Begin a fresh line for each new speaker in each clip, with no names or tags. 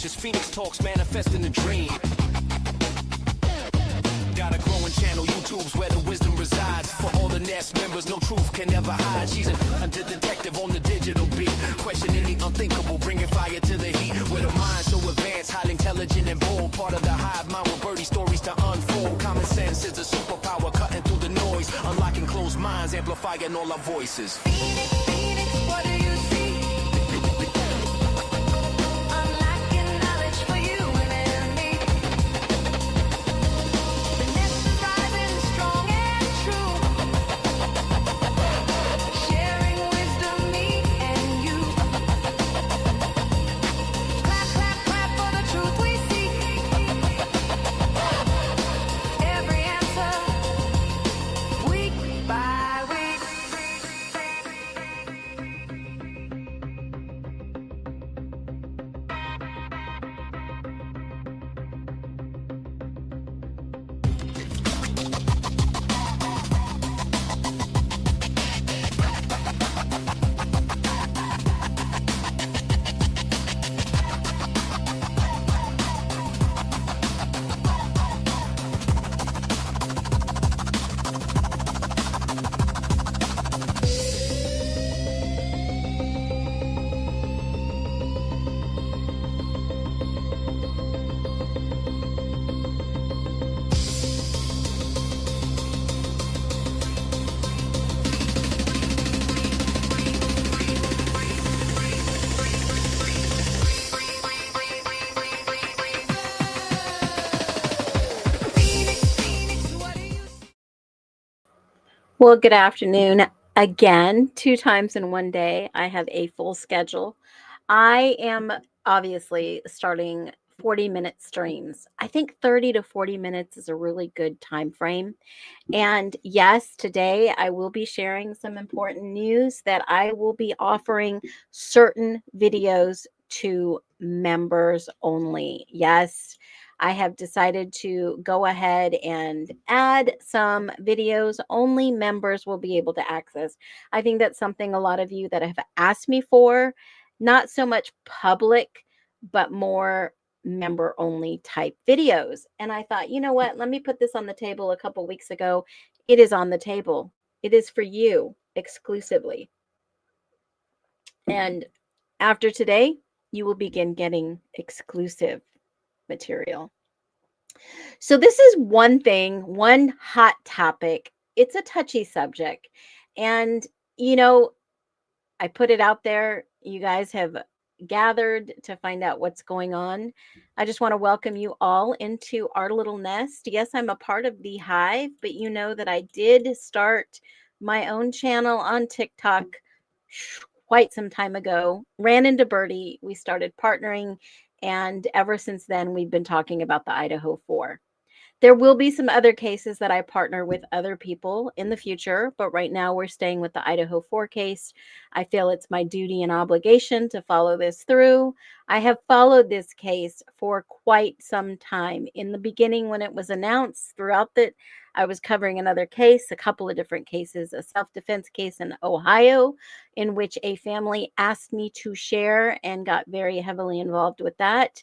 This Phoenix Talks manifest in a dream. Got a growing channel, YouTube's where the wisdom resides. For all the Nest members, no truth can ever hide. She's an under-detective on the digital beat, questioning the unthinkable, bringing fire to the heat. With a mind so advanced, highly intelligent and bold, part of the hive mind with birdie stories to unfold. Common sense is a superpower, cutting through the noise, unlocking closed minds, amplifying all our voices.
Phoenix, Phoenix, what do you see? Unlocking knowledge for you and me. The nest is rising strong and true, sharing wisdom, me and you. Clap, clap, clap for the truth we seek. Every answer, week by week. Phoenix, Phoenix, what do you see?
Well, good afternoon again, 2 times in 1 day. I have a full schedule. I am obviously starting 40-minute streams. I think 30 to 40 minutes is a really good time frame. And yes, today I will be sharing some important news that I will be offering certain videos to members only. Yes, I have decided to go ahead and add some videos only members will be able to access. I think that's something a lot of you that have asked me for, not so much public, but more member only type videos. And I thought, you know what? Let me put this on the table a couple weeks ago. It is on the table. It is for you exclusively. And after today, you will begin getting exclusive material. So this is one thing, one hot topic. It's a touchy subject. And, you know, I put it out there. You guys have gathered to find out what's going on. I just want to welcome you all into our little nest. Yes, I'm a part of the hive, but you know that I did start my own channel on TikTok quite some time ago. Ran into Birdie. We started partnering. And ever since then, we've been talking about the Idaho 4. There will be some other cases that I partner with other people in the future, but right now we're staying with the Idaho 4 case. I feel it's my duty and obligation to follow this through. I have followed this case for quite some time. In the beginning, when it was announced, throughout that, I was covering another case, a couple of different cases, a self-defense case in Ohio, in which a family asked me to share and got very heavily involved with that.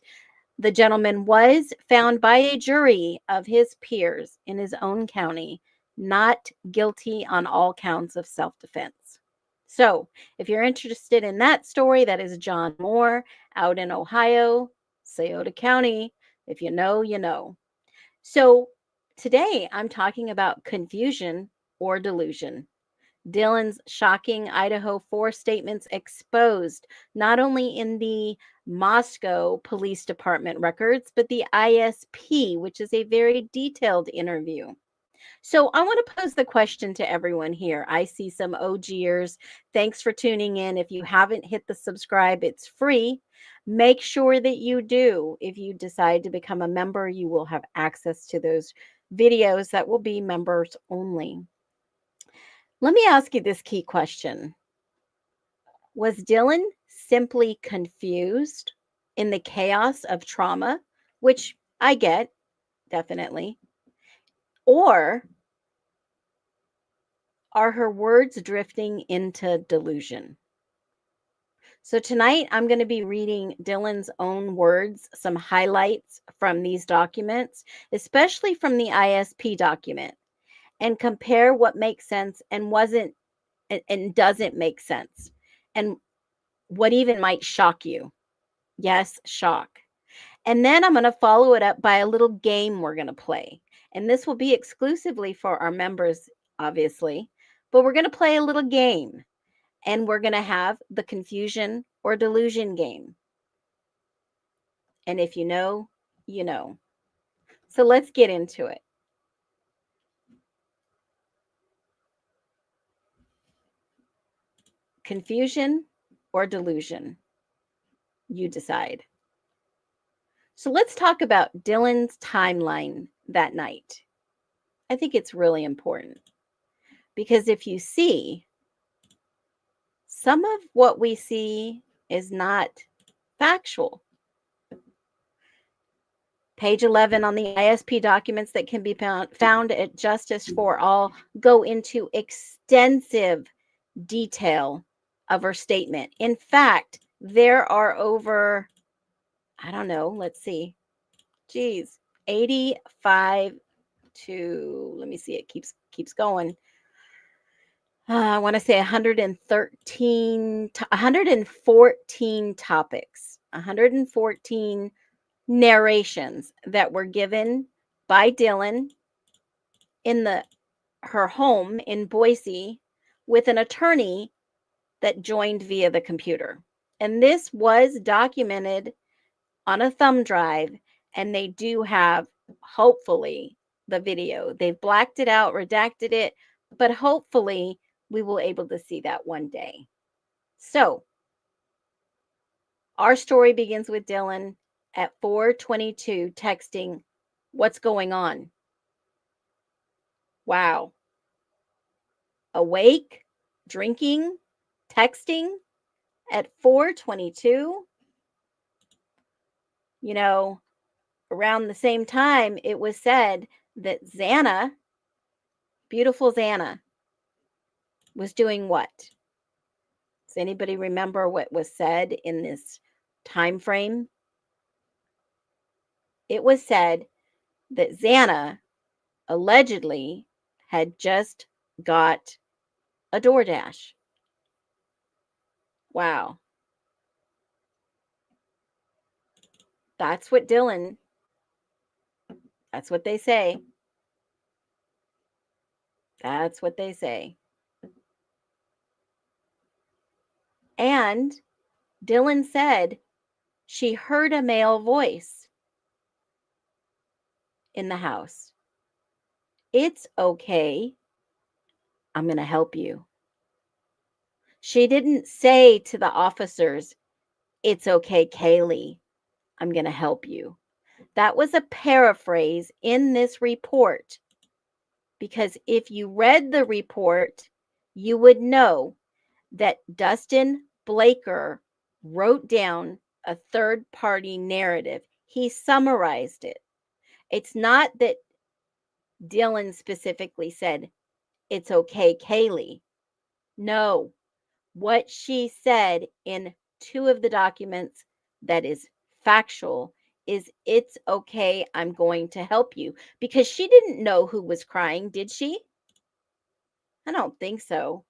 The gentleman was found by a jury of his peers in his own county not guilty on all counts of self-defense. So, if you're interested in that story, that is John Moore out in Ohio, Scioto County. If you know, you know. So, today I'm talking about confusion or delusion. Dylan's shocking Idaho 4 statements exposed not only in the Moscow Police Department records, but the ISP, which is a very detailed interview. So I want to pose the question to everyone here. I see some OGers. Thanks for tuning in. If you haven't hit the subscribe, it's free. Make sure that you do. If you decide to become a member, you will have access to those videos that will be members only. Let me ask you this key question. Was Dylan simply confused in the chaos of trauma, which I get, definitely, or are her words drifting into delusion? So tonight I'm going to be reading Dylan's own words, some highlights from these documents, especially from the ISP document, and compare what makes sense and wasn't and doesn't make sense, and what even might shock you. Yes, shock. And then I'm going to follow it up by a little game we're going to play. And this will be exclusively for our members, obviously, but we're going to play a little game, and we're going to have the confusion or delusion game. And if you know, you know. So let's get into it. Confusion or delusion? You decide. So let's talk about Dylan's timeline that night. I think it's really important because if you see, some of what we see is not factual. Page 11 on the ISP documents that can be found at Justice for All go into extensive detail of her statement. In fact, there are over, I don't know, let's see, 85 to, let me see, it keeps going. I want to say 114 topics, 114 narrations that were given by Dylan in her home in Boise with an attorney that joined via the computer. And this was documented on a thumb drive, and they do have, hopefully, the video. They've blacked it out, redacted it, but hopefully we will able to see that one day. So our story begins with Dylan at 4:22 texting, "What's going on?" Wow. Awake, drinking, texting at 4:22. You know, around the same time it was said that Xana, beautiful Xana, was doing what? Does anybody remember what was said in this time frame? It was said that Xana allegedly had just got a DoorDash. Wow. That's what Dylan, that's what they say. That's what they say. And Dylan said she heard a male voice in the house. "It's okay. I'm going to help you." She didn't say to the officers, "It's okay, Kaylee. I'm going to help you." That was a paraphrase in this report, because if you read the report, you would know that Dustin Blaker wrote down a third-party narrative. He summarized it. It's not that Dylan specifically said, "It's okay, Kaylee." No, what she said in two of the documents that is factual is, "It's okay, I'm going to help you." Because she didn't know who was crying, did she? I don't think so.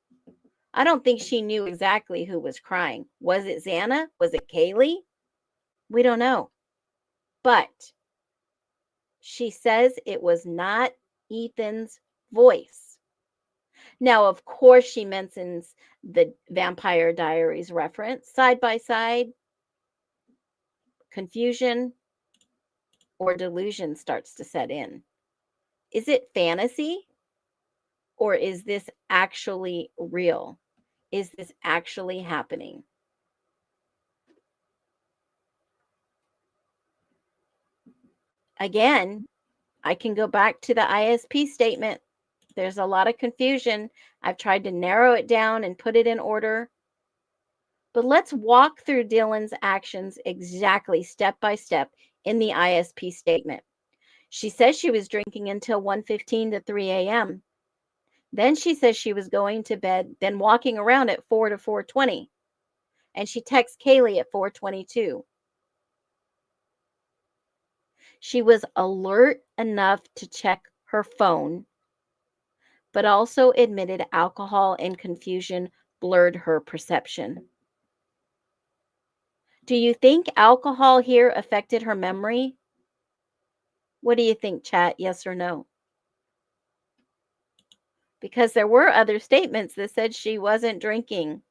I don't think she knew exactly who was crying. Was it Xana? Was it Kaylee? We don't know. But she says it was not Ethan's voice. Now, of course, she mentions the Vampire Diaries reference. Side by side, confusion or delusion starts to set in. Is it fantasy, or is this actually real? Is this actually happening? Again, I can go back to the ISP statement. There's a lot of confusion. I've tried to narrow it down and put it in order. But let's walk through Dylan's actions exactly step by step in the ISP statement. She says she was drinking until 1:15 to 3 a.m. Then she says she was going to bed, then walking around at 4 to 4:20. And she texts Kaylee at 4:22. She was alert enough to check her phone, but also admitted alcohol and confusion blurred her perception. Do you think alcohol here affected her memory? What do you think, chat? Yes or no? Because there were other statements that said she wasn't drinking.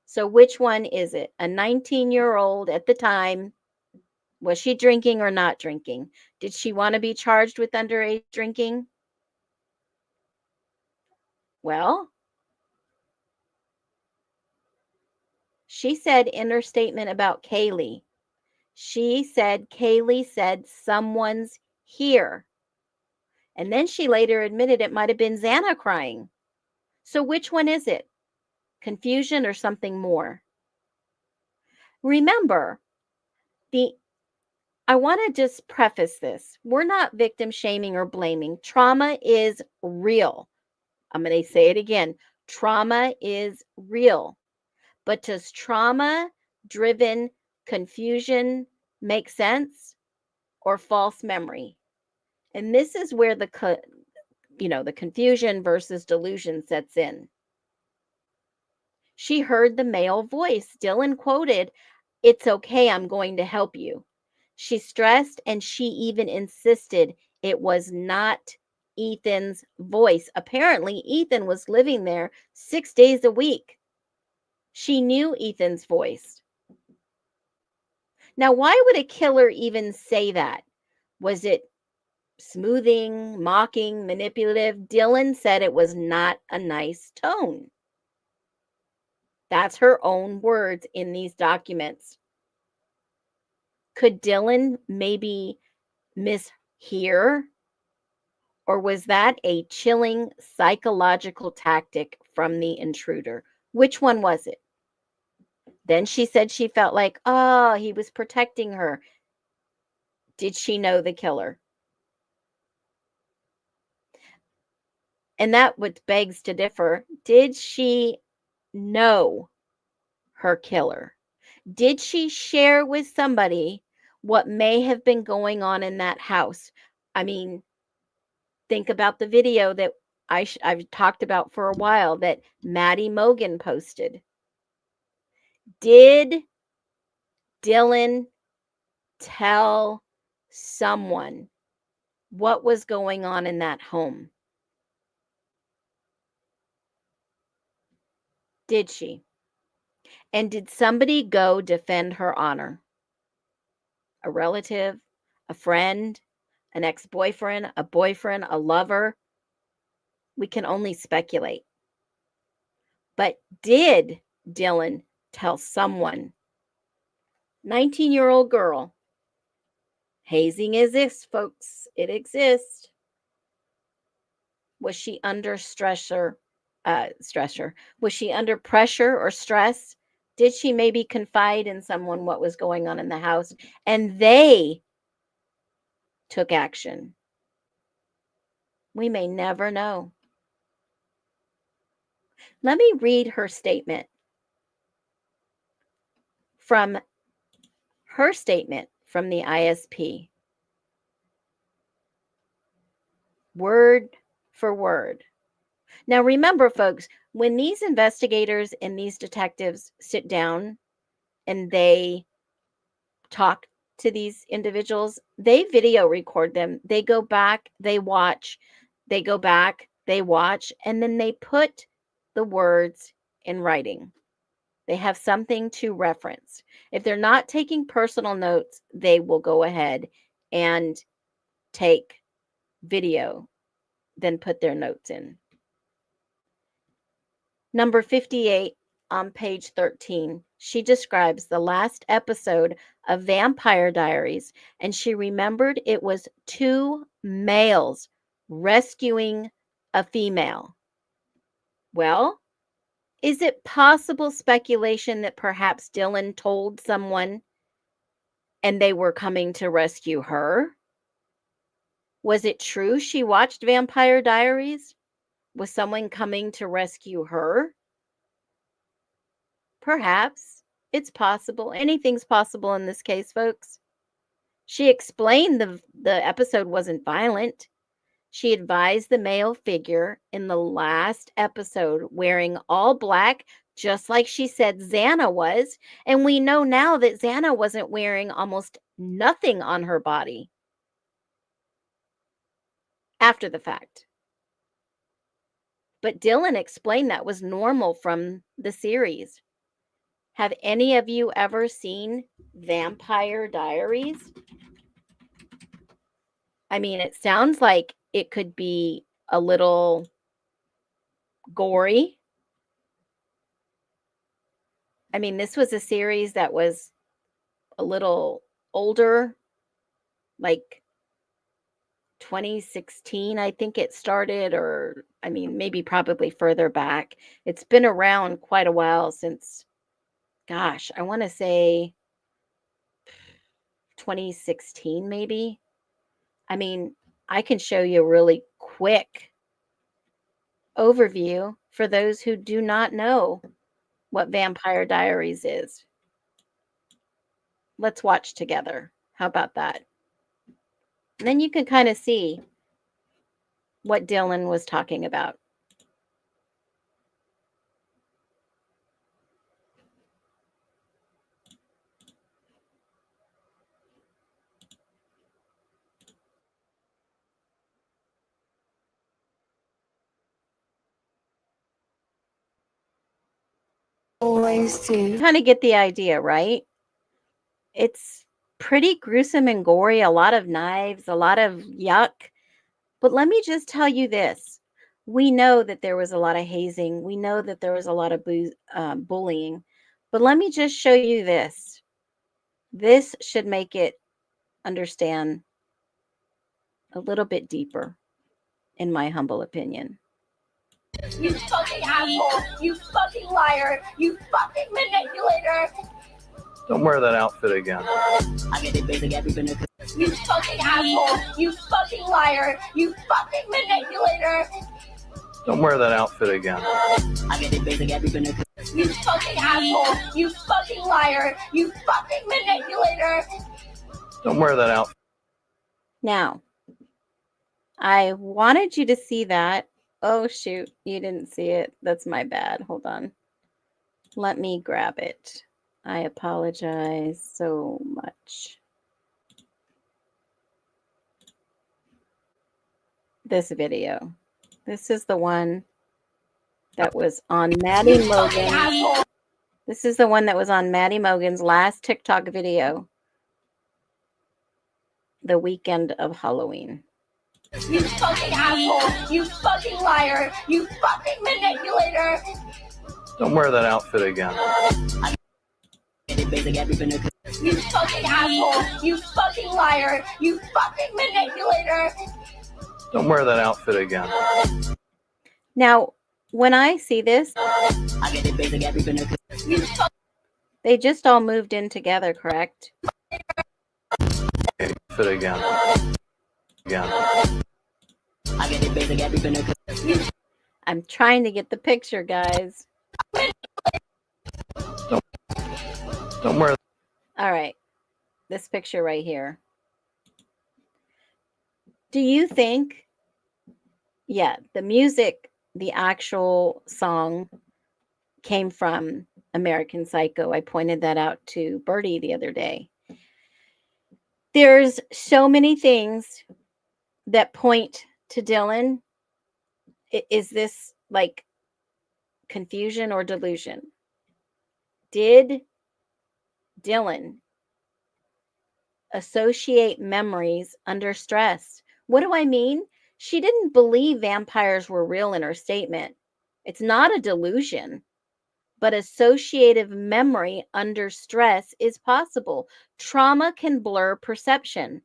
So which one is it? A 19-year-old at the time, was she drinking or not drinking? Did she want to be charged with underage drinking? Well, she said in her statement about Kaylee, she said Kaylee said someone's here. And then she later admitted it might have been Xana crying. So which one is it? Confusion or something more? Remember, I want to just preface this. We're not victim shaming or blaming. Trauma is real. I'm going to say it again. Trauma is real. But does trauma-driven confusion make sense or false memory? And this is where the confusion versus delusion sets in. She heard the male voice. Dylan quoted, "It's okay, I'm going to help you." She stressed and she even insisted it was not Ethan's voice. Apparently, Ethan was living there 6 days a week. She knew Ethan's voice. Now, why would a killer even say that? Was it smoothing, mocking, manipulative? Dylan said it was not a nice tone. That's her own words in these documents. Could Dylan maybe mishear? Or was that a chilling psychological tactic from the intruder? Which one was it? Then she said she felt like, oh, he was protecting her. Did she know the killer? And that what begs to differ. Did she know her killer? Did she share with somebody what may have been going on in that house? I mean, think about the video that I've talked about for a while that Maddie Mogan posted. Did Dylan tell someone what was going on in that home? Did she? And did somebody go defend her honor? A relative, a friend, an ex-boyfriend, a boyfriend, a lover? We can only speculate. But did Dylan tell someone? 19-year-old girl. Hazing exists, folks. It exists. Was she under stressor? Was she under pressure or stress? Did she maybe confide in someone what was going on in the house and they took action? We may never know. Let me read her statement from the ISP. Word for word. Now, remember, folks, when these investigators and these detectives sit down and they talk to these individuals, they video record them. They go back, they watch, they go back, they watch, and then they put the words in writing. They have something to reference. If they're not taking personal notes, they will go ahead and take video, then put their notes in. Number 58 on page 13, she describes the last episode of Vampire Diaries, and she remembered it was 2 males rescuing a female. Well, is it possible speculation that perhaps Dylan told someone and they were coming to rescue her? Was it true she watched Vampire Diaries? Was someone coming to rescue her? Perhaps. It's possible. Anything's possible in this case, folks. She explained the episode wasn't violent. She advised the male figure in the last episode wearing all black, just like she said Xana was. And we know now that Xana wasn't wearing almost nothing on her body after the fact. But Dylan explained that was normal from the series. Have any of you ever seen Vampire Diaries? I mean, it sounds like it could be a little gory. I mean, this was a series that was a little older, like 2016, I think it started, or I mean, maybe probably further back. It's been around quite a while since, gosh, I want to say 2016, maybe. I mean, I can show you a really quick overview for those who do not know what Vampire Diaries is. Let's watch together. How about that? And then you can kind of see what Dylan was talking about.
Always do.
Kind of get the idea, right? It's pretty gruesome and gory, a lot of knives, a lot of yuck. But let me just tell you this. We know that there was a lot of hazing. We know that there was a lot of bullying. But let me just show you this. This should make it understand a little bit deeper, in my humble opinion.
You fucking asshole! You fucking liar! You fucking manipulator!
Don't wear that outfit again.
I get it basic everything. You fucking asshole! You fucking liar! You fucking manipulator!
Don't wear that outfit again.
I get it basic everything. You fucking asshole! You fucking liar! You fucking manipulator!
Don't wear that outfit.
Now, I wanted you to see that. Oh, shoot. You didn't see it. That's my bad. Hold on. Let me grab it. I apologize so much. This video. This is the one that was on Maddie Mogan. This is the one that was on Maddie Mogan's last TikTok video. The weekend of Halloween.
You fucking asshole! You fucking liar! You fucking manipulator!
Don't wear that outfit again.
I get it basic everything. You fucking asshole! You fucking liar! You fucking manipulator!
Don't wear that outfit again.
Now, when I see this,
I get it basic everything.
they just all moved in together, correct?
Outfit again. Again.
I get it basic everything.
I'm trying to get the picture, guys.
Don't wear.
All right. This picture right here. Do you think, yeah, the music, the actual song came from American Psycho. I pointed that out to Bertie the other day. There's so many things that point to Dylan. Is this like confusion or delusion? Did Dylan associate memories under stress? What do I mean? She didn't believe vampires were real in her statement. It's not a delusion, but associative memory under stress is possible. Trauma can blur perception.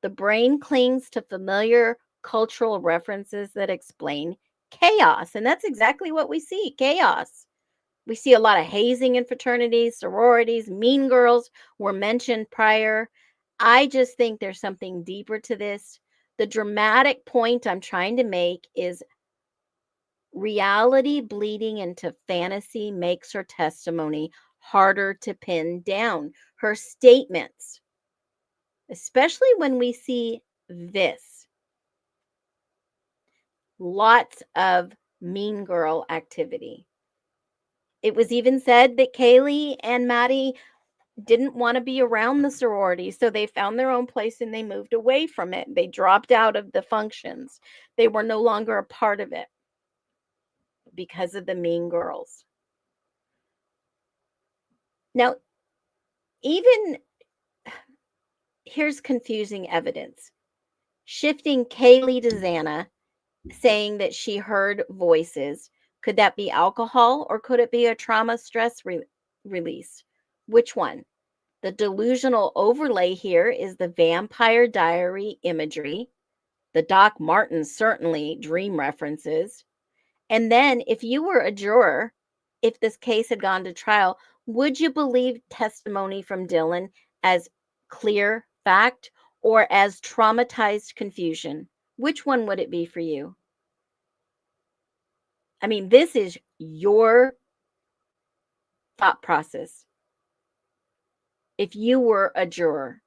The brain clings to familiar cultural references that explain chaos. And that's exactly what we see, chaos. We see a lot of hazing in fraternities, sororities, mean girls were mentioned prior. I just think there's something deeper to this. The dramatic point I'm trying to make is reality bleeding into fantasy makes her testimony harder to pin down. Her statements, especially when we see this, lots of mean girl activity. It was even said that Kaylee and Maddie didn't want to be around the sorority, so they found their own place and they moved away from it. They dropped out of the functions. They were no longer a part of it because of the mean girls. Now, even here's confusing evidence. Shifting Kaylee to Xana, saying that she heard voices. Could that be alcohol or could it be a trauma stress release? Which one? The delusional overlay here is the Vampire Diary imagery. The Doc Martens certainly dream references. And then if you were a juror, if this case had gone to trial, would you believe testimony from Dylan as clear fact or as traumatized confusion? Which one would it be for you? I mean, this is your thought process. If you were a juror,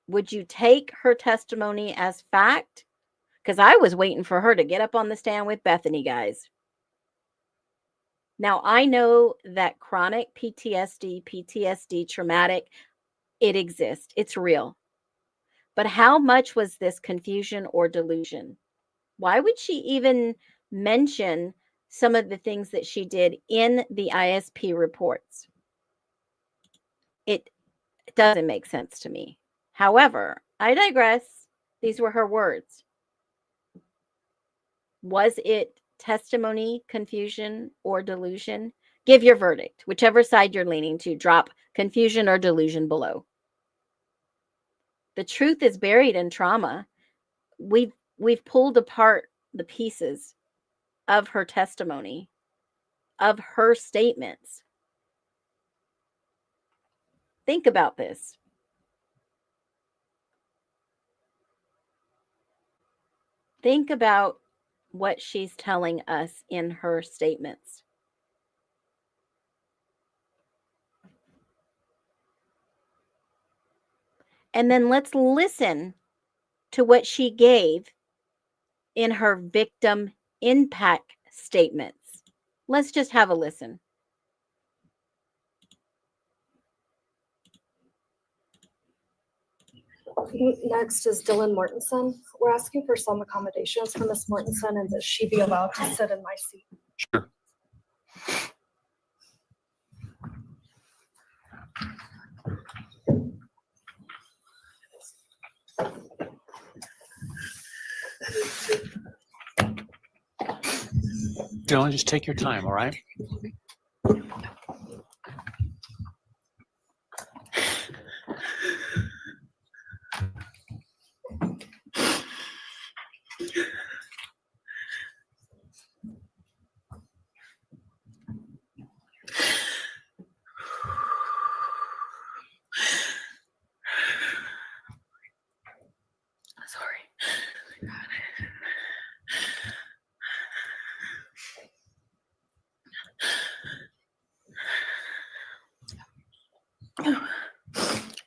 would you take her testimony as fact? Because I was waiting for her to get up on the stand with Bethany, guys. Now, I know that chronic PTSD, traumatic, it exists. It's real. But how much was this confusion or delusion? Why would she even mention some of the things that she did in the ISP reports? It doesn't make sense to me. However, I digress. These were her words. Was it testimony, confusion, or delusion? Give your verdict. Whichever side you're leaning to, drop confusion or delusion below. The truth is buried in trauma. We've pulled apart the pieces of her testimony, of her statements. Think about this. Think about what she's telling us in her statements. And then let's listen to what she gave in her victim impact statements. Let's just have a listen.
Next is Dylan Mortensen. We're asking for some accommodations for Miss Mortensen, and that she be allowed to sit in my seat.
Sure.
Dylan, just take your time, all right?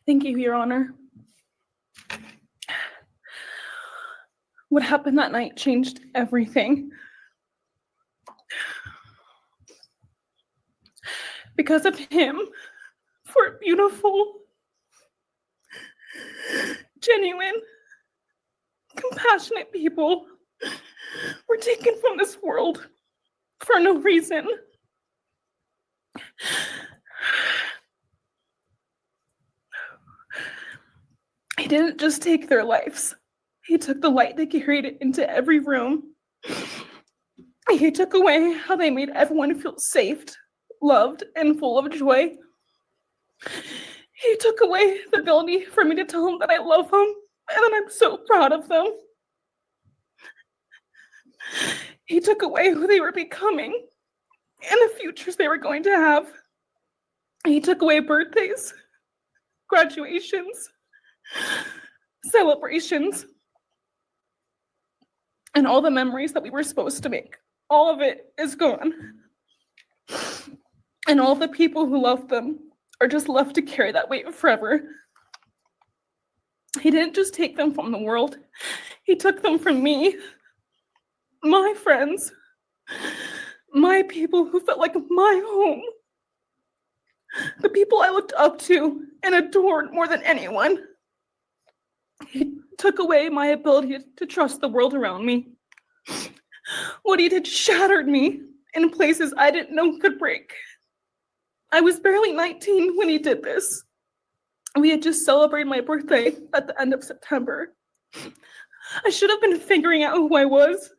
Thank you, Your Honor. What happened that night changed everything. Because of him, four beautiful, genuine, compassionate people were taken from this world for no reason. He didn't just take their lives. He took the light they carried it into every room. He took away how they made everyone feel safe, loved, and full of joy. He took away the ability for me to tell them that I love them and that I'm so proud of them. He took away who they were becoming and the futures they were going to have. He took away birthdays, graduations, celebrations, and all the memories that we were supposed to make. All of it is gone. And all the people who love them are just left to carry that weight forever. He didn't just take them from the world, he took them from me, my friends, my people who felt like my home, the people I looked up to and adored more than anyone. He took away my ability to trust the world around me. What he did shattered me in places I didn't know could break. I was barely 19 when he did this. We had just celebrated my birthday at the end of September. I should have been figuring out who I was.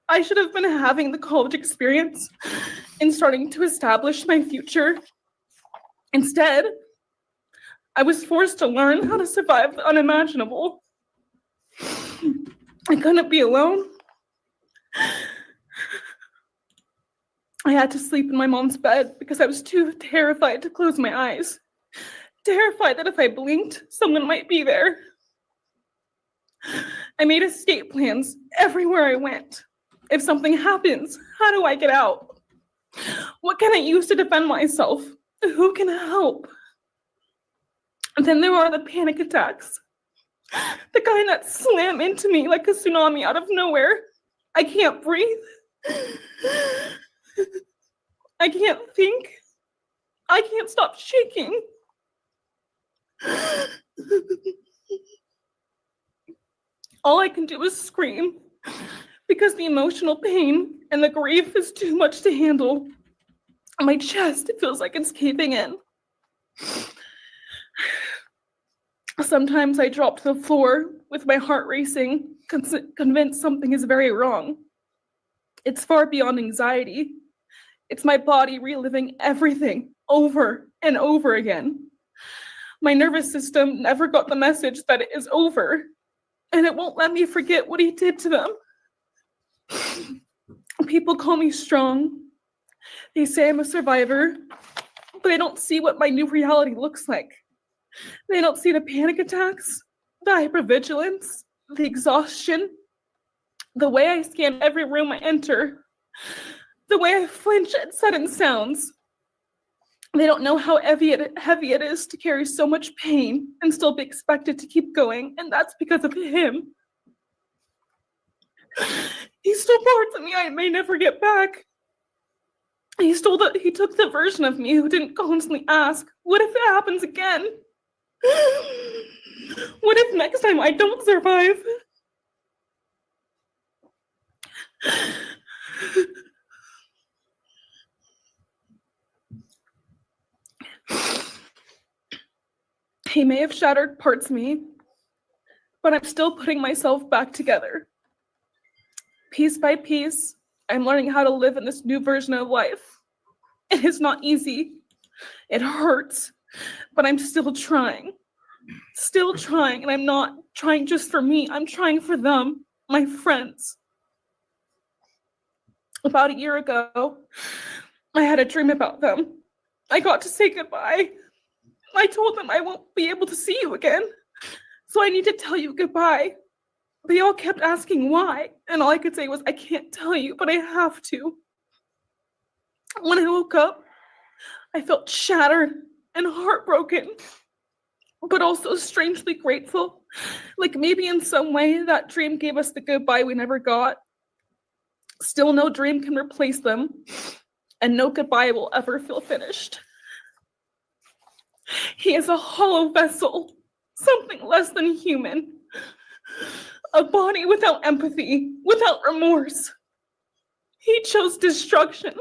I should have been having the college experience and starting to establish my future. Instead, I was forced to learn how to survive the unimaginable. I couldn't be alone. I had to sleep in my mom's bed because I was too terrified to close my eyes. Terrified that if I blinked, someone might be there. I made escape plans everywhere I went. If something happens, how do I get out? What can I use to defend myself? Who can help? And then there are the panic attacks. The kind that slam into me like a tsunami out of nowhere. I can't breathe. I can't think. I can't stop shaking. All I can do is scream because the emotional pain and the grief is too much to handle. My chest feels like it's caving in. Sometimes I drop to the floor with my heart racing, convinced something is very wrong. It's far beyond anxiety. It's my body reliving everything over and over again. My nervous system never got the message that it is over, and it won't let me forget what he did to them. People call me strong. They say I'm a survivor, but they don't see what my new reality looks like. They don't see the panic attacks, the hypervigilance, the exhaustion, the way I scan every room I enter, the way I flinch at sudden sounds. They don't know how heavy it is to carry so much pain and still be expected to keep going, and that's because of him. He stole parts of me I may never get back. He took the version of me who didn't constantly ask, what if it happens again? What if next time I don't survive? He may have shattered parts of me, but I'm still putting myself back together. Piece by piece, I'm learning how to live in this new version of life. It is not easy. It hurts, but I'm still trying. And I'm not trying just for me. I'm trying for them, my friends. About a year ago, I had a dream about them. I got to say goodbye. I told them I won't be able to see you again, so I need to tell you goodbye. They all kept asking why, and all I could say was, I can't tell you, but I have to. When I woke up, I felt shattered and heartbroken, but also strangely grateful. Like maybe in some way that dream gave us the goodbye we never got. Still, no dream can replace them, and no goodbye will ever feel finished. He is a hollow vessel, something less than human. A body without empathy, without remorse. He chose destruction.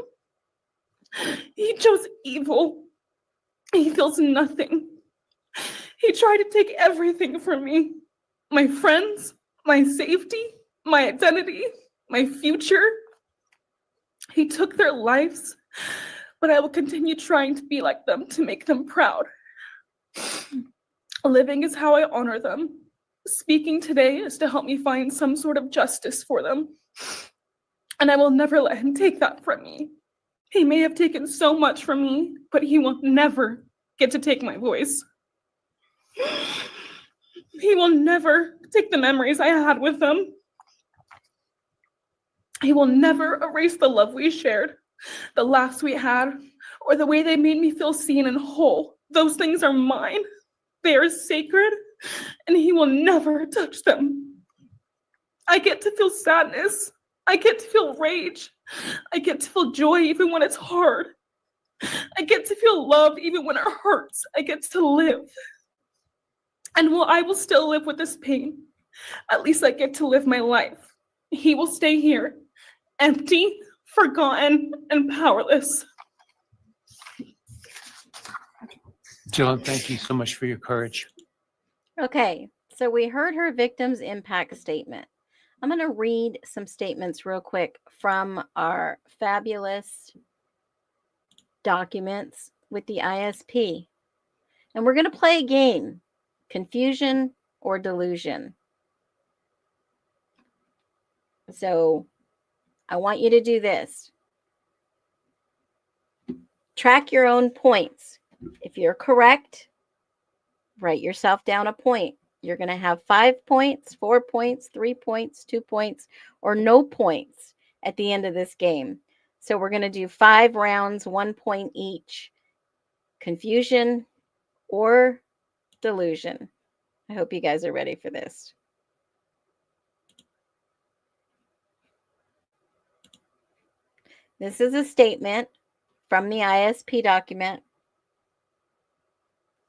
He chose evil. He feels nothing. He tried to take everything from me. My friends, my safety, my identity, my future. He took their lives, but I will continue trying to be like them, to make them proud. Living is how I honor them. Speaking today is to help me find some sort of justice for them. And I will never let him take that from me. He may have taken so much from me, but he will never get to take my voice. He will never take the memories I had with them. He will never erase the love we shared, the laughs we had, or the way they made me feel seen and whole. Those things are mine. They are sacred, and he will never touch them. I get to feel sadness. I get to feel rage. I get to feel joy even when it's hard. I get to feel love even when it hurts. I get to live. And while I will still live with this pain, at least I get to live my life. He will stay here, empty, forgotten, and powerless.
Dylan, thank you so much for your courage.
Okay, so we heard her victim's impact statement. I'm going to read some statements real quick from our fabulous documents with the ISP. And we're going to play a game, confusion or delusion. So I want you to do this. Track your own points. If you're correct, write yourself down a point. You're going to have 5 points, 4 points, 3 points, 2 points, or no points at the end of this game. So we're going to do 5 rounds, 1 point each. Confusion or delusion. I hope you guys are ready for this. This is a statement from the ISP document.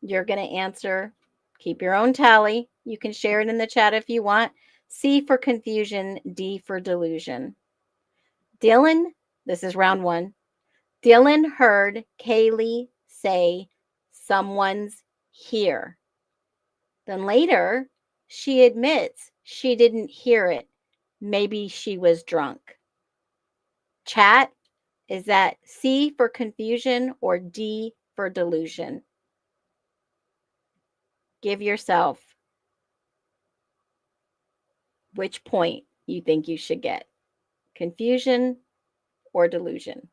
You're going to answer. Keep your own tally. You can share it in the chat if you want. C for confusion, D for delusion. Dylan, this is round 1. Dylan heard Kaylee say, "Someone's here." Then later, she admits she didn't hear it. Maybe she was drunk. Chat, is that C for confusion or D for delusion? Give yourself which point you think you should get. Confusion or delusion?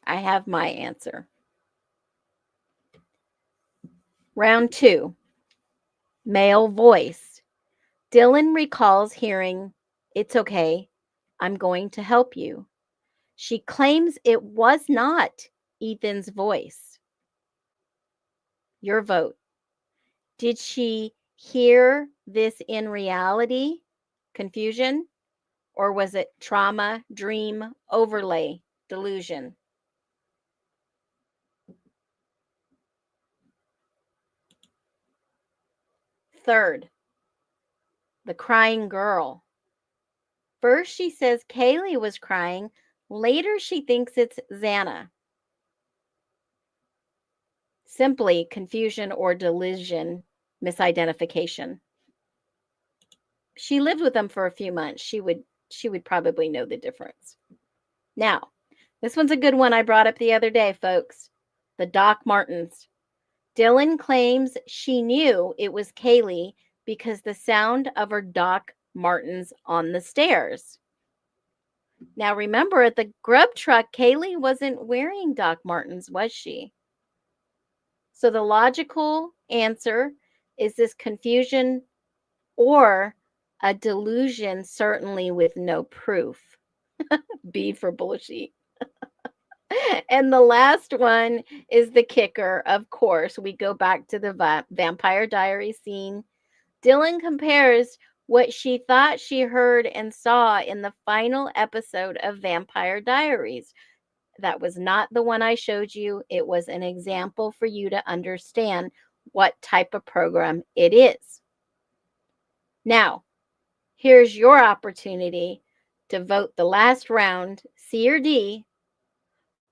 I have my answer. Round 2, male voice. Dylan recalls hearing, "It's okay, I'm going to help you." She claims it was not Ethan's voice. Your vote. Did she hear this in reality? Confusion? Or was it trauma, dream, overlay, delusion? Third, the crying girl. First, she says Kaylee was crying. Later, she thinks it's Xana. Simply confusion or delusion, misidentification. She lived with them for a few months. She would probably know the difference. Now, this one's a good one I brought up the other day, folks. The Doc Martens. Dylan claims she knew it was Kaylee because the sound of her Doc Martens on the stairs. Now, remember, at the grub truck, Kaylee wasn't wearing Doc Martens, was she? So the logical answer is this confusion or a delusion, certainly with no proof. B for bullshit. And the last one is the kicker. Of course, we go back to the Vampire Diaries scene. Dylan compares what she thought she heard and saw in the final episode of Vampire Diaries. That was not the one I showed you. It was an example for you to understand what type of program it is. Now, here's your opportunity to vote the last round, C or D.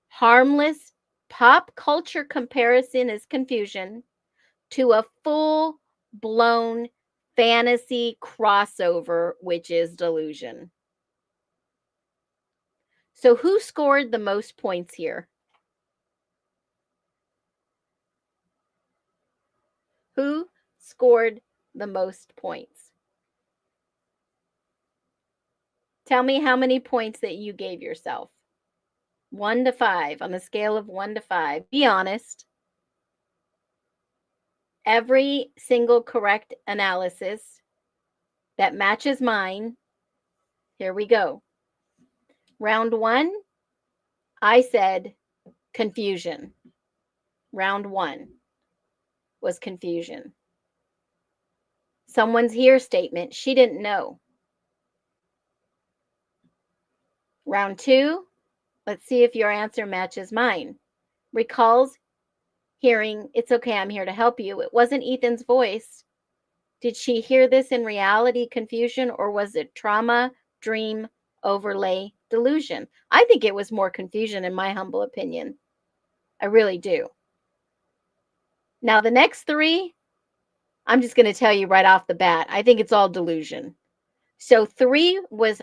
Harmless pop culture comparison is confusion to a full-blown fantasy crossover, which is delusion. So who scored the most points here? Who scored the most points? Tell me how many points that you gave yourself. 1 to 5, on a scale of 1 to 5. Be honest. Every single correct analysis that matches mine. Here we go. Round one, I said confusion. Round one was confusion. Someone's here statement, she didn't know. Round two, let's see if your answer matches mine. Recalls hearing, it's okay, I'm here to help you. It wasn't Ethan's voice. Did she hear this in reality, confusion, or was it trauma, dream, overlay, delusion? I think it was more confusion, in my humble opinion. I really do. Now, the next three, I'm just going to tell you right off the bat. I think it's all delusion. So 3 was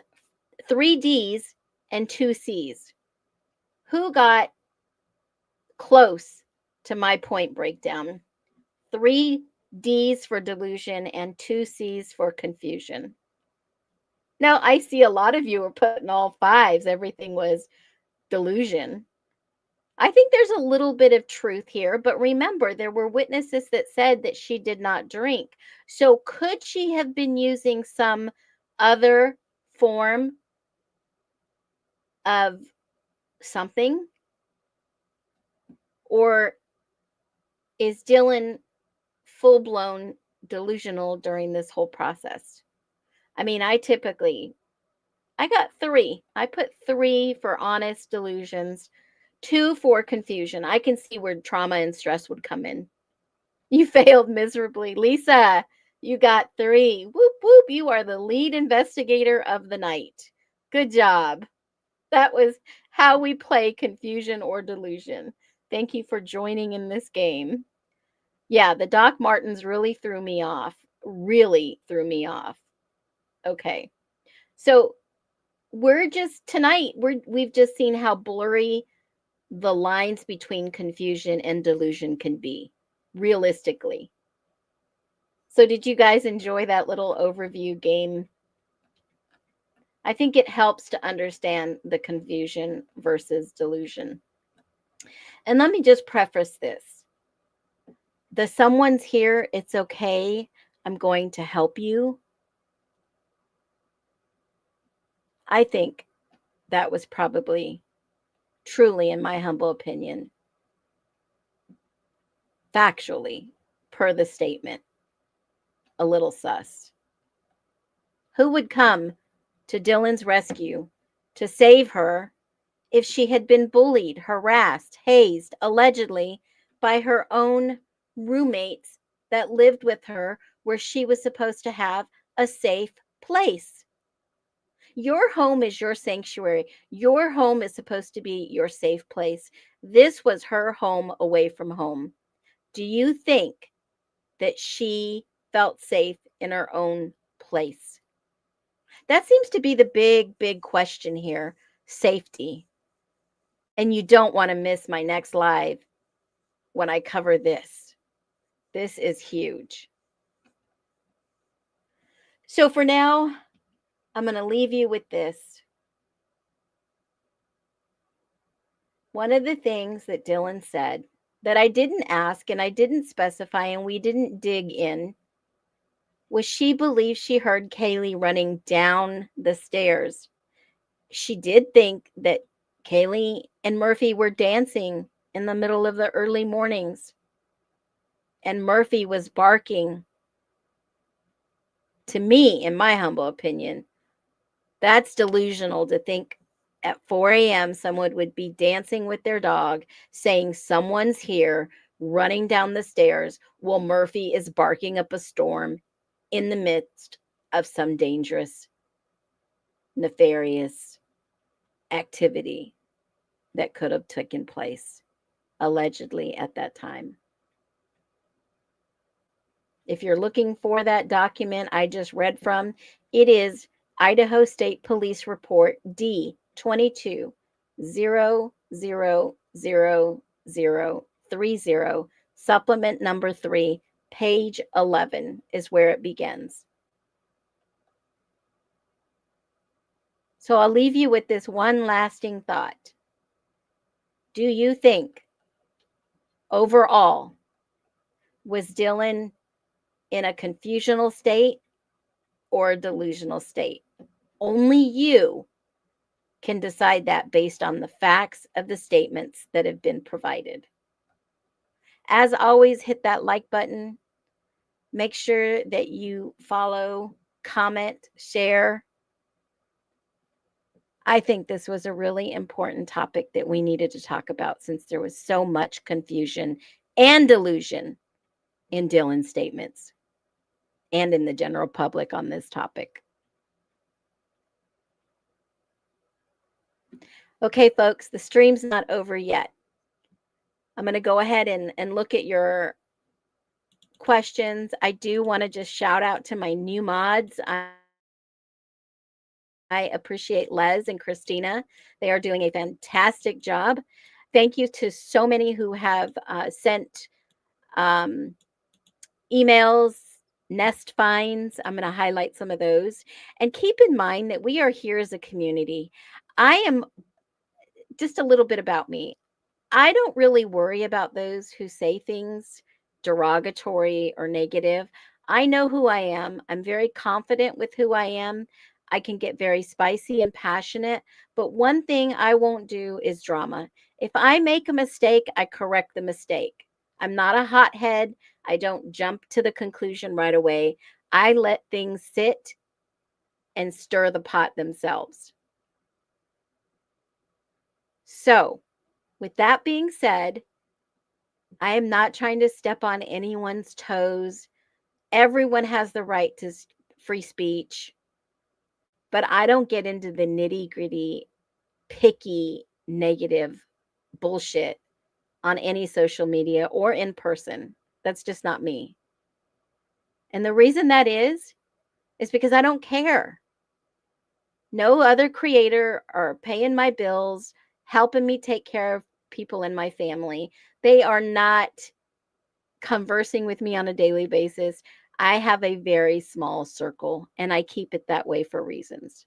3 D's and 2 C's. Who got close to my point breakdown? 3 D's for delusion and 2 C's for confusion. Now, I see a lot of you are putting all 5s. Everything was delusion. I think there's a little bit of truth here, but remember, there were witnesses that said that she did not drink. So could she have been using some other form of something? Or is Dylan full-blown delusional during this whole process? I mean, I got 3. I put 3 for honest delusions, 2 for confusion. I can see where trauma and stress would come in. You failed miserably. Lisa, you got 3. Whoop, whoop. You are the lead investigator of the night. Good job. That was how we play confusion or delusion. Thank you for joining in this game. Yeah, the Doc Martens really threw me off. Really threw me off. Okay. So we've just seen how blurry the lines between confusion and delusion can be, realistically. So did you guys enjoy that little overview game? I think it helps to understand the confusion versus delusion. And let me just preface this. The someone's here, it's okay, I'm going to help you. I think that was probably, truly, in my humble opinion, factually, per the statement, a little sus. Who would come to Dylan's rescue to save her if she had been bullied, harassed, hazed, allegedly, by her own roommates that lived with her where she was supposed to have a safe place? Your home is your sanctuary. Your home is supposed to be your safe place. This was her home away from home. Do you think that she felt safe in her own place? That seems to be the big, big question here. Safety. And you don't want to miss my next live when I cover this. This is huge. So for now, I'm going to leave you with this. One of the things that Dylan said that I didn't ask and I didn't specify and we didn't dig in was she believed she heard Kaylee running down the stairs. She did think that Kaylee and Murphy were dancing in the middle of the early mornings and Murphy was barking. To me, in my humble opinion, that's delusional to think at 4 a.m. someone would be dancing with their dog, saying someone's here, running down the stairs while Murphy is barking up a storm in the midst of some dangerous, nefarious activity that could have taken place, allegedly, at that time. If you're looking for that document I just read from, it is Idaho State Police Report D22000030, supplement number 3, page 11 is where it begins. So I'll leave you with this one lasting thought. Do you think overall was Dylan in a confusional state or a delusional state? Only you can decide that based on the facts of the statements that have been provided. As always, hit that like button. Make sure that you follow, comment, share. I think this was a really important topic that we needed to talk about since there was so much confusion and delusion in Dylan's statements and in the general public on this topic. Okay, folks, the stream's not over yet. I'm going to go ahead and look at your questions. I do want to just shout out to my new mods. I appreciate Les and Christina. They are doing a fantastic job. Thank you to so many who have sent emails, nest finds. I'm going to highlight some of those. And keep in mind that we are here as a community. I am just a little bit about me. I don't really worry about those who say things derogatory or negative. I know who I am. I'm very confident with who I am. I can get very spicy and passionate, but one thing I won't do is drama. If I make a mistake, I correct the mistake. I'm not a hothead. I don't jump to the conclusion right away. I let things sit and stir the pot themselves. So, with that being said, I am not trying to step on anyone's toes. Everyone has the right to free speech, but I don't get into the nitty-gritty, picky, negative bullshit on any social media or in person. That's just not me. And the reason that is because I don't care. No other creator are paying my bills, helping me take care of people in my family. They are not conversing with me on a daily basis. I have a very small circle and I keep it that way for reasons.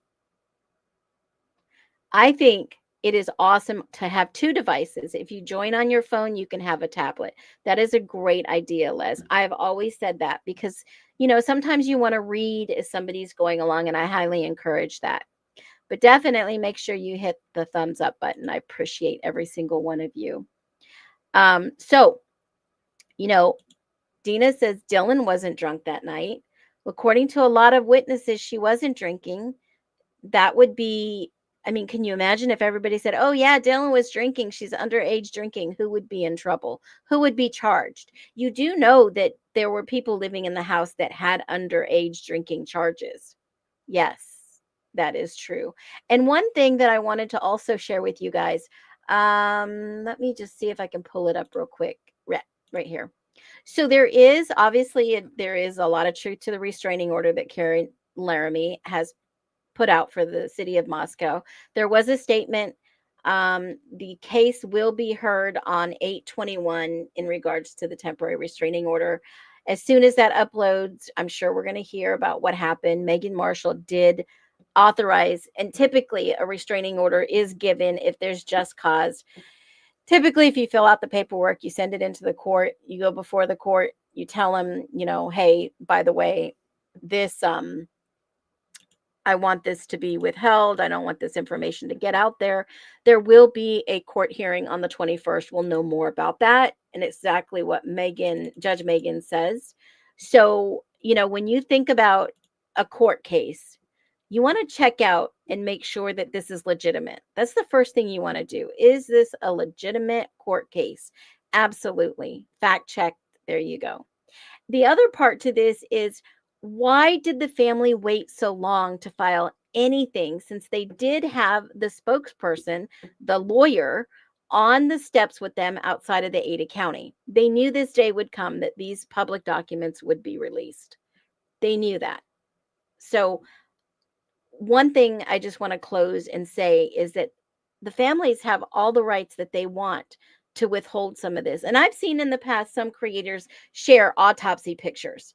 I think it is awesome to have two devices. If you join on your phone, you can have a tablet. That is a great idea, Les. I've always said that because, sometimes you want to read as somebody's going along, and I highly encourage that. But definitely make sure you hit the thumbs up button. I appreciate every single one of you. So, Dina says Dylan wasn't drunk that night. According to a lot of witnesses, she wasn't drinking. That would be, can you imagine if everybody said, oh yeah, Dylan was drinking, she's underage drinking, who would be in trouble? Who would be charged? You do know that there were people living in the house that had underage drinking charges. Yes, that is true. And one thing that I wanted to also share with you guys, let me just see if I can pull it up real quick. Right here. So there is a lot of truth to the restraining order that Karen Laramie has put out for the city of Moscow. There was a statement. The case will be heard on 8/21 in regards to the temporary restraining order. As soon as that uploads, I'm sure we're going to hear about what happened. Megan Marshall did authorize, and typically a restraining order is given if there's just cause. Typically, if you fill out the paperwork, you send it into the court, you go before the court, you tell them, hey, by the way, this, I want this to be withheld. I don't want this information to get out there. There will be a court hearing on the 21st. We'll know more about that and exactly what Judge Megan says. So, when you think about a court case, you want to check out and make sure that this is legitimate. That's the first thing you want to do. Is this a legitimate court case? Absolutely. Fact check. There you go. The other part to this is, why did the family wait so long to file anything, since they did have the spokesperson, the lawyer, on the steps with them outside of the Ada County? They knew this day would come that these public documents would be released. They knew that. So one thing I just want to close and say is that the families have all the rights that they want to withhold some of this. And I've seen in the past some creators share autopsy pictures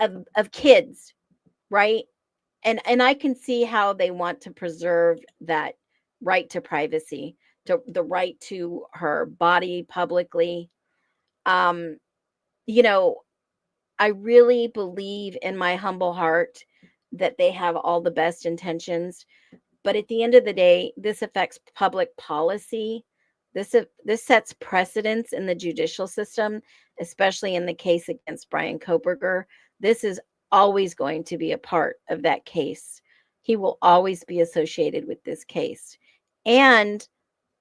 of kids, right? And I can see how they want to preserve that right to privacy, to the right to her body publicly. I really believe in my humble heart that they have all the best intentions. But at the end of the day, this affects public policy. This sets precedents in the judicial system, especially in the case against Brian Koberger. This is always going to be a part of that case. He will always be associated with this case. And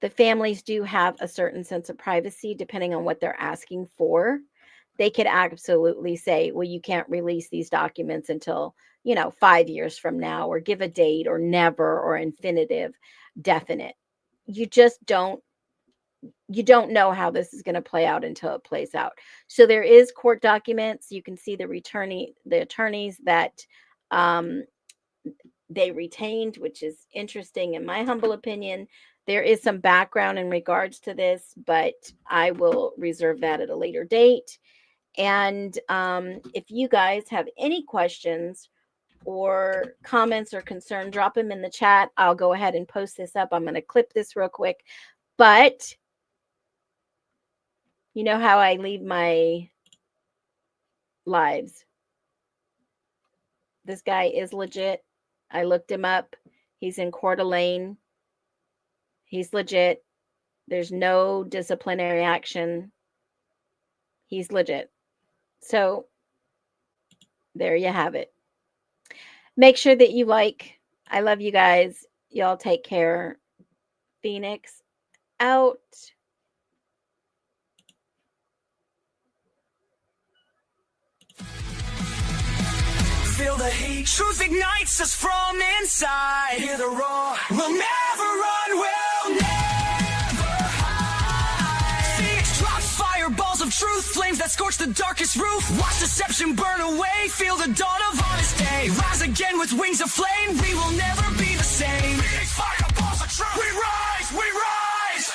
the families do have a certain sense of privacy depending on what they're asking for. They could absolutely say, well, you can't release these documents until, 5 years from now, or give a date, or never, or infinitive, definite. You just don't know how this is going to play out until it plays out. So there is court documents. You can see the attorneys that they retained, which is interesting in my humble opinion. There is some background in regards to this, but I will reserve that at a later date. And if you guys have any questions or comments or concern, drop them in the chat. I'll go ahead and post this up. I'm going to clip this real quick. But you know how I leave my lives. This guy is legit. I looked him up. He's in Coeur d'Alene. He's legit. There's no disciplinary action. He's legit. So there you have it. Make sure that you like. I love you guys. Y'all take care. Phoenix out.
Feel the heat, truth ignites us from inside. Hear the roar, we'll never run, we'll never hide. Phoenix drops fireballs of truth, flames that scorch the darkest roof. Watch deception burn away, feel the dawn of honest day. Rise again with wings of flame, we will never be the same. Phoenix fireballs of truth, we rise, we rise.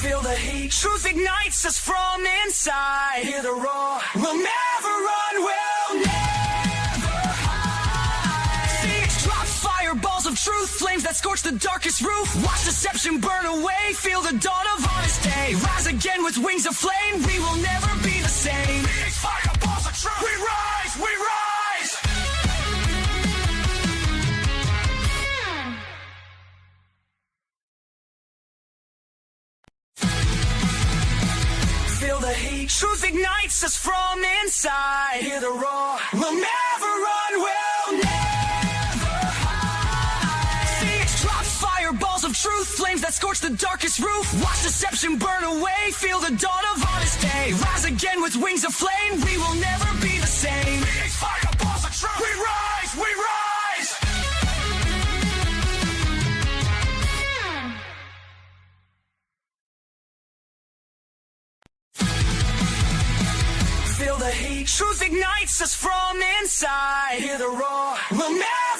Feel the heat, truth ignites us from inside. Hear the roar, we'll never run, we'll never hide. Phoenix drops fireballs of truth, flames that scorch the darkest roof. Watch deception burn away, feel the dawn of honest day. Rise again with wings of flame, we will never be the same. Phoenix fireballs of truth, we rise, we rise. Feel the heat, truth ignites us from inside. Hear the roar, we'll never run, we'll never hide. Phoenix drops fireballs of truth, flames that scorch the darkest roof. Watch deception burn away, feel the dawn of honest day. Rise again with wings of flame, we will never be the same. Phoenix fireballs of truth, we rise, we rise. Feel the heat, truth ignites us from inside. Hear the roar, we'll never